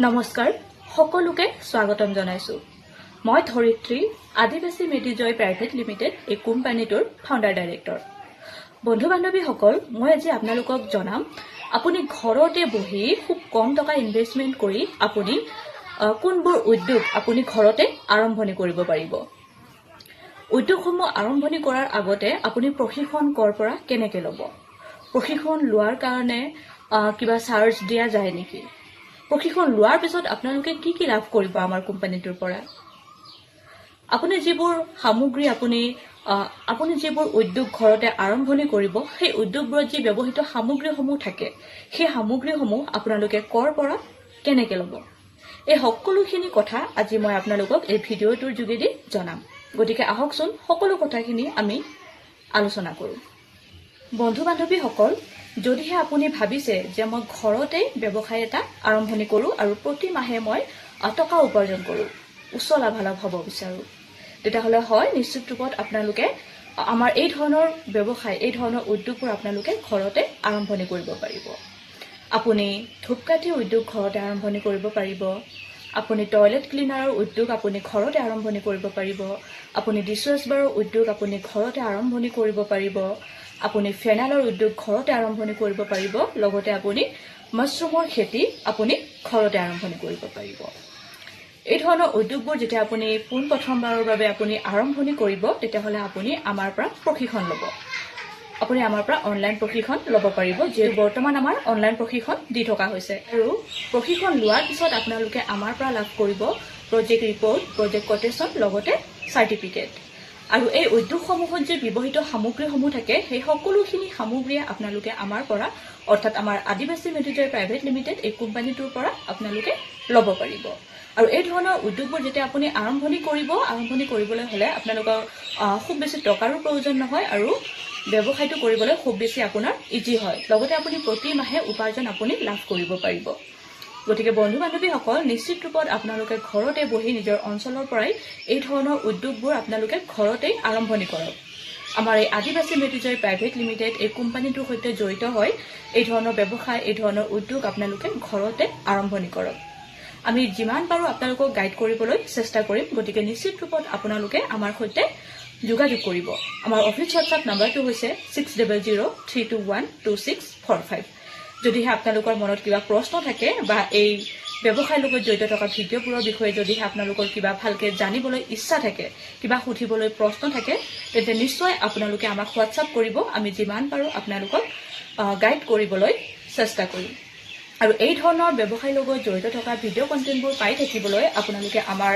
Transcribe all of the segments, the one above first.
নমস্কাৰ সকলোকে স্বাগতম জনাইছো মই ধৰিত্ৰী আদিবাসী মেডিজয় প্ৰাইভেট লিমিটেড এই কোম্পানীটোৰ ফাউণ্ডাৰ ডাইৰেক্টৰ বন্ধু বান্ধৱীসকল মই আজি আপোনালোকক জনাম আপুনি ঘৰতে বহি খুব কম টকা ইনভেষ্টমেন্ট কৰি আপুনি কোনবোৰ উদ্যোগ আপুনি ঘৰতে আৰম্ভণি কৰিব পাৰিব উদ্যোগসমূহ আৰম্ভণি কৰাৰ আগতে আপুনি প্ৰশিক্ষণ কৰ পৰা কেনেকৈ ল'ব প্ৰশিক্ষণ লোৱাৰ কাৰণে কিবা চাৰ্জ দিয়া যায় নেকি প্ৰশিক্ষণ লোৱাৰ পিছত আপোনালোকে কি কি লাভ কৰিব আমাৰ কোম্পানীটোৰ পৰা আপুনি যিবোৰ সামগ্ৰী আপুনি যিবোৰ উদ্যোগ ঘৰতে আৰম্ভণি কৰিব সেই উদ্যোগবোৰত যি ব্যৱহৃত সামগ্ৰীসমূহ থাকে সেই সামগ্ৰীসমূহ আপোনালোকে কৰ পৰা কেনেকৈ ল'ব এই সকলোখিনি কথা আজি মই আপোনালোকক এই ভিডিঅ'টোৰ যোগেদি জনাম গতিকে আহকচোন সকলো কথাখিনি আমি আলোচনা কৰোঁ বন্ধু বান্ধৱীসকল যদিহে আপুনি ভাবিছে যে মই ঘৰতে ব্যৱসায় এটা আৰম্ভণি কৰোঁ আৰু প্ৰতি মাহে মই টকা উপাৰ্জন কৰোঁ উচ্চ লাভালাভ হ'ব বিচাৰোঁ তেতিয়াহ'লে হয় নিশ্চিত ৰূপত আপোনালোকে আমাৰ এই ধৰণৰ ব্যৱসায় এই ধৰণৰ উদ্যোগবোৰ আপোনালোকে ঘৰতে আৰম্ভণি কৰিব পাৰিব আপুনি ধূপকাঠি উদ্যোগ ঘৰতে আৰম্ভণি কৰিব পাৰিব আপুনি টয়লেট ক্লিনাৰৰ উদ্যোগ আপুনি ঘৰতে আৰম্ভণি কৰিব পাৰিব আপুনি ডিছৱাশ্বাৰৰ উদ্যোগ আপুনি ঘৰতে আৰম্ভণি কৰিব পাৰিব আপুনি ফেনাইলৰ উদ্যোগ ঘৰতে আৰম্ভণি কৰিব পাৰিব লগতে আপুনি মাছৰুমৰ খেতি আপুনি ঘৰতে আৰম্ভণি কৰিব পাৰিব এই ধৰণৰ উদ্যোগবোৰ যেতিয়া আপুনি পোনপ্ৰথমবাৰৰ বাবে আপুনি আৰম্ভণি কৰিব তেতিয়াহ'লে আপুনি আমাৰ পৰা প্ৰশিক্ষণ ল'ব আপুনি আমাৰ পৰা অনলাইন প্ৰশিক্ষণ ল'ব পাৰিব যিহেতু বৰ্তমান আমাৰ অনলাইন প্ৰশিক্ষণ দি থকা হৈছে আৰু প্ৰশিক্ষণ লোৱাৰ পিছত আপোনালোকে আমাৰ পৰা লাভ কৰিব প্ৰজেক্ট ৰিপৰ্ট প্ৰজেক্ট কোটেশ্যন লগতে চাৰ্টিফিকেট আৰু এই উদ্যোগসমূহত যে ব্যৱহৃত সামগ্ৰীসমূহ থাকে সেই সকলোখিনি সামগ্ৰীয়ে আপোনালোকে আমাৰ পৰা অৰ্থাৎ আমাৰ আদিবাসী মেডিজয় প্ৰাইভেট লিমিটেড এই কোম্পানীটোৰ পৰা আপোনালোকে ল'ব পাৰিব আৰু এই ধৰণৰ উদ্যোগবোৰ যেতিয়া আপুনি আৰম্ভণি কৰিবলৈ হ'লে আপোনালোকৰ খুব বেছি টকাৰো প্ৰয়োজন নহয় আৰু ব্যৱসায়টো কৰিবলৈ খুব বেছি আপোনাৰ ইজি হয় লগতে আপুনি প্ৰতি মাহে উপাৰ্জন আপুনি লাভ কৰিব পাৰিব গতিকে বন্ধু বান্ধৱীসকল নিশ্চিত ৰূপত আপোনালোকে ঘৰতে বহি নিজৰ অঞ্চলৰ পৰাই এই ধৰণৰ উদ্যোগবোৰ আপোনালোকে ঘৰতেই আৰম্ভণি কৰক আমাৰ এই আদিবাসী মেডিজয় প্ৰাইভেট লিমিটেড এই কোম্পানীটোৰ সৈতে জড়িত হৈ এই ধৰণৰ ব্যৱসায় এই ধৰণৰ উদ্যোগ আপোনালোকে ঘৰতে আৰম্ভণি কৰক আমি যিমান পাৰোঁ আপোনালোকক গাইড কৰিবলৈ চেষ্টা কৰিম গতিকে নিশ্চিত ৰূপত আপোনালোকে আমাৰ সৈতে যোগাযোগ কৰিব আমাৰ অফিচ হোৱাটছআপ নম্বৰটো হৈছে 6003212645 যদিহে আপোনালোকৰ মনত কিবা প্ৰশ্ন থাকে বা এই ব্যৱসায়ৰ লগত জড়িত থকা ভিডিঅ'বোৰৰ বিষয়ে যদিহে আপোনালোকৰ কিবা ভালকৈ জানিবলৈ ইচ্ছা থাকে কিবা সুধিবলৈ প্ৰশ্ন থাকে তেন্তে নিশ্চয় আপোনালোকে আমাক হোৱাটছআপ কৰিব আমি যিমান পাৰোঁ আপোনালোকক গাইড কৰিবলৈ চেষ্টা কৰিম আৰু এই ধৰণৰ ব্যৱসায়ৰ লগত জড়িত থকা ভিডিঅ' কণ্টেণ্টবোৰ পাই থাকিবলৈ আপোনালোকে আমাৰ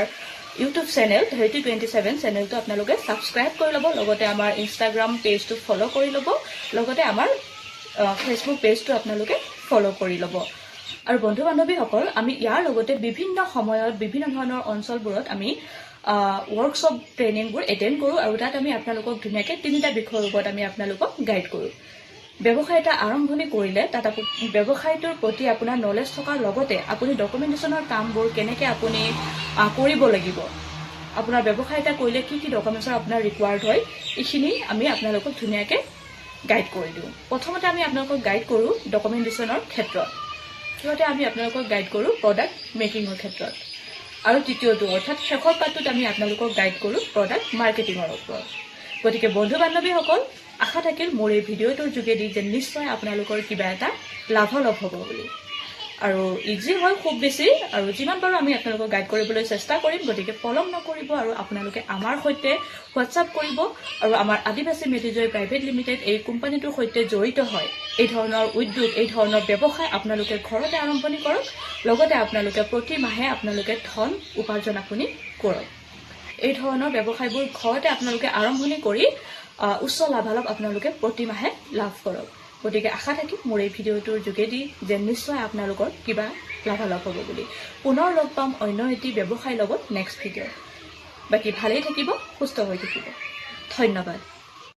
ইউটিউব চেনেল 3027 চেনেলটো আপোনালোকে ছাবস্ক্ৰাইব কৰি ল'ব লগতে আমাৰ ইনষ্টাগ্ৰাম পেজটো ফ'ল' কৰি ল'ব লগতে আমাৰ ফেচবুক পেজটো আপোনালোকে ফ'ল' কৰি ল'ব আৰু বন্ধু বান্ধৱীসকল আমি ইয়াৰ লগতে বিভিন্ন সময়ত বিভিন্ন ধৰণৰ অঞ্চলবোৰত আমি ৱৰ্কশ্বপ ট্ৰেইনিংবোৰ এটেণ্ড কৰোঁ আৰু তাত আমি আপোনালোকক ধুনীয়াকৈ 3টা বিষয়ৰ ওপৰত আমি আপোনালোকক গাইড কৰোঁ ব্যৱসায় এটা আৰম্ভণি কৰিলে তাত ব্যৱসায়টোৰ প্ৰতি আপোনাৰ নলেজ থকাৰ লগতে আপুনি ডকুমেণ্টেশ্যনৰ কামবোৰ কেনেকৈ আপুনি কৰিব লাগিব আপোনাৰ ব্যৱসায় এটা কৰিলে কি কি ডকুমেণ্টছৰ আপোনাৰ ৰিকুৱাৰ্ড হয় এইখিনি আমি আপোনালোকক ধুনীয়াকৈ গাইড কৰি দিওঁ প্ৰথমতে আমি আপোনালোকক গাইড কৰোঁ ডকুমেণ্টেশ্যনৰ ক্ষেত্ৰত সিহঁতে আমি আপোনালোকক গাইড কৰোঁ প্ৰডাক্ট মেকিঙৰ ক্ষেত্ৰত আৰু তৃতীয়টো অৰ্থাৎ শেষৰ পাৰ্টটোত আমি আপোনালোকক গাইড কৰোঁ প্ৰডাক্ট মাৰ্কেটিঙৰ ওপৰত গতিকে বন্ধু বান্ধৱীসকল আশা থাকিল মোৰ এই ভিডিঅ'টোৰ যোগেদি যে নিশ্চয় আপোনালোকৰ কিবা এটা লাভালাভ হ'ব বুলি আৰু ইজি হয় খুব বেছি আৰু যিমান পাৰোঁ আমি আপোনালোকক গাইড কৰিবলৈ চেষ্টা কৰিম গতিকে পলম নকৰিব আৰু আপোনালোকে আমাৰ সৈতে হোৱাটছআপ কৰিব আৰু আমাৰ আদিবাসী মেডিজয় প্ৰাইভেট লিমিটেড এই কোম্পানীটোৰ সৈতে জড়িত হয় এই ধৰণৰ উদ্যোগ এই ধৰণৰ ব্যৱসায় আপোনালোকে ঘৰতে আৰম্ভণি কৰক লগতে আপোনালোকে প্ৰতি মাহে আপোনালোকে ধন উপাৰ্জন আপুনি কৰক এই ধৰণৰ ব্যৱসায়বোৰ ঘৰতে আপোনালোকে আৰম্ভণি কৰি উচ্চ লাভালাভ আপোনালোকে প্ৰতি মাহে লাভ কৰক গতিকে আশা থাকিল মোৰ এই ভিডিঅ'টোৰ যোগেদি যে নিশ্চয় আপোনালোকৰ কিবা লাভালাভ হ'ব বুলি পুনৰ লগ পাম অন্য এটি ব্যৱসায়ৰ লগত নেক্সট ভিডিঅ' বাকী ভালেই থাকিব সুস্থ হৈ থাকিব ধন্যবাদ